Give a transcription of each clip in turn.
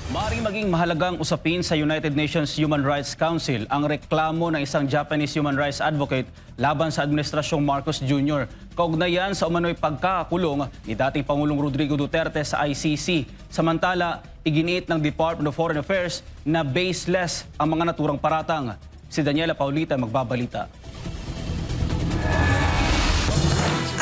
Maaaring maging mahalagang usapin sa United Nations Human Rights Council ang reklamo ng isang Japanese human rights advocate laban sa Administrasyong Marcos Jr. Kaugnayan sa umano'y pagkakakulong ni dating Pangulong Rodrigo Duterte sa ICC. Samantala, iginiit ng Department of Foreign Affairs na baseless ang mga naturang paratang. Si Daniela Paulita magbabalita.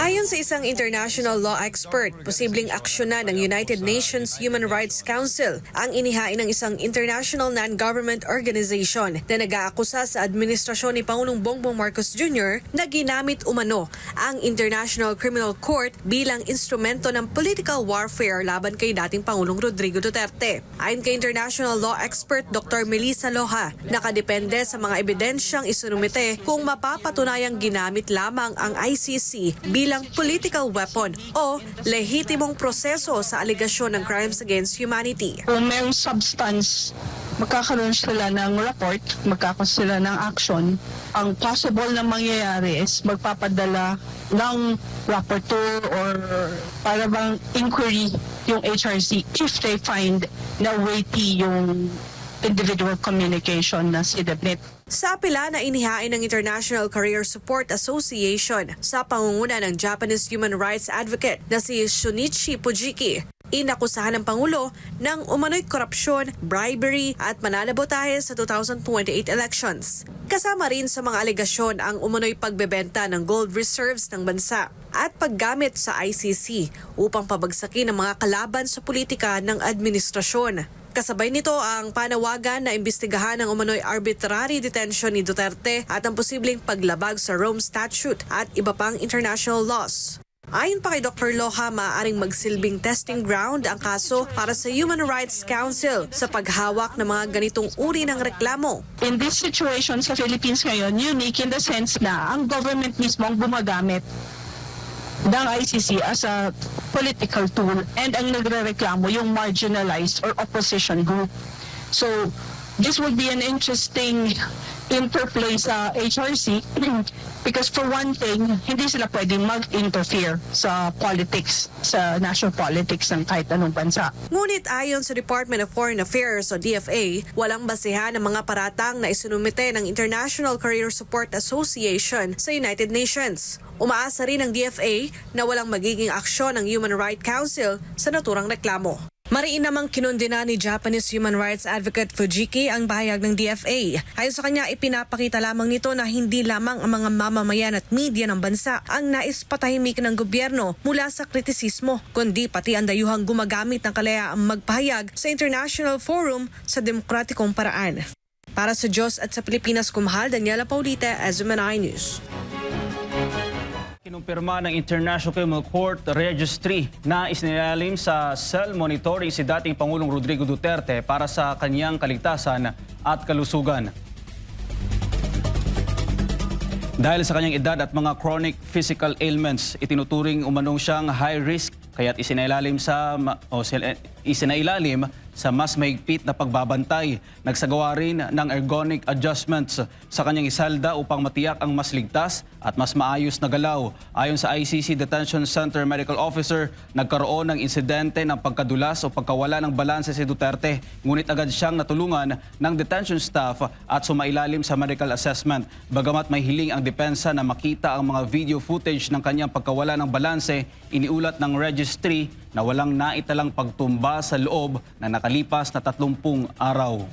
Ayon sa isang international law expert, posibleng aksyonan ng United Nations Human Rights Council ang inihain ng isang international non-government organization na nag-aakusa sa administrasyon ni Pangulong Bongbong Marcos Jr. na ginamit umano ang International Criminal Court bilang instrumento ng political warfare laban kay dating Pangulong Rodrigo Duterte. Ayon kay international law expert Dr. Melissa Loja, nakadepende sa mga ebidensyang isinumite kung mapapatunayang ginamit lamang ang ICC bilang political weapon o lehitimong proseso sa aligasyon ng crimes against humanity. Kung may substance, magkakaroon sila ng report, magkakaroon sila ng action. Ang possible na mangyayari is magpapadala ng rapporteur or para bang inquiry yung HRC if they find na weighty yung individual communication na sinabit. Sa apela na inihain ng International Career Support Association sa pangunguna ng Japanese human rights advocate na si Shunichi Fujiki, inakusahan ng Pangulo ng umano'y korupsyon, bribery at mananabotahe sa 2028 elections. Kasama rin sa mga alegasyon ang umano'y pagbebenta ng gold reserves ng bansa at paggamit sa ICC upang pabagsakin ang mga kalaban sa politika ng administrasyon. Kasabay nito ang panawagan na imbestigahan ang umano'y arbitrary detention ni Duterte at ang posibleng paglabag sa Rome Statute at iba pang international laws. Ayon pa kay Dr. Loja, maaaring magsilbing testing ground ang kaso para sa Human Rights Council sa paghawak ng mga ganitong uri ng reklamo. In this situation sa Philippines ngayon, unique in the sense na ang government mismo ang gumagamit ng ICC as a political tool and ang nagrereklamo yung marginalized or opposition group. So, this would be an interesting interplay sa HRC because for one thing, hindi sila pwedeng mag-interfere sa politics, sa national politics ng kahit anong bansa. Ngunit ayon sa Department of Foreign Affairs o DFA, walang basehan ng mga paratang na isinumite ng International Career Support Association sa United Nations. Umaasa rin ng DFA na walang magiging aksyon ng Human Rights Council sa naturang reklamo. Mariin namang kinundina ni Japanese human rights advocate Fujiki ang bahayag ng DFA. Ayon sa kanya, ipinapakita lamang nito na hindi lamang ang mga mamamayan at media ng bansa ang nais patahimik ng gobyerno mula sa kritisismo, kundi pati ang dayuhang gumagamit ng kalayaang magpahayag sa international forum sa demokratikong paraan. Para sa Diyos at sa Pilipinas, kumahal, Daniela Paulita, SMNI News. Kinumpirma ng International Criminal Court Registry na isinilalim sa cell monitoring si dating Pangulong Rodrigo Duterte para sa kanyang kaligtasan at kalusugan. Dahil sa kanyang edad at mga chronic physical ailments, itinuturing umanong siyang high risk kaya't isinailalim sa mas mahigpit na pagbabantay. Nagsagawa rin ng ergonomic adjustments sa kanyang isalda upang matiyak ang mas ligtas at mas maayos na galaw. Ayon sa ICC Detention Center Medical Officer, nagkaroon ng insidente ng pagkadulas o pagkawala ng balanse si Duterte. Ngunit agad siyang natulungan ng detention staff at sumailalim sa medical assessment. Bagamat may hiling ang depensa na makita ang mga video footage ng kanyang pagkawala ng balanse, iniulat ng registry na walang naitalang pagtumba sa loob na nakalipas na 30 araw.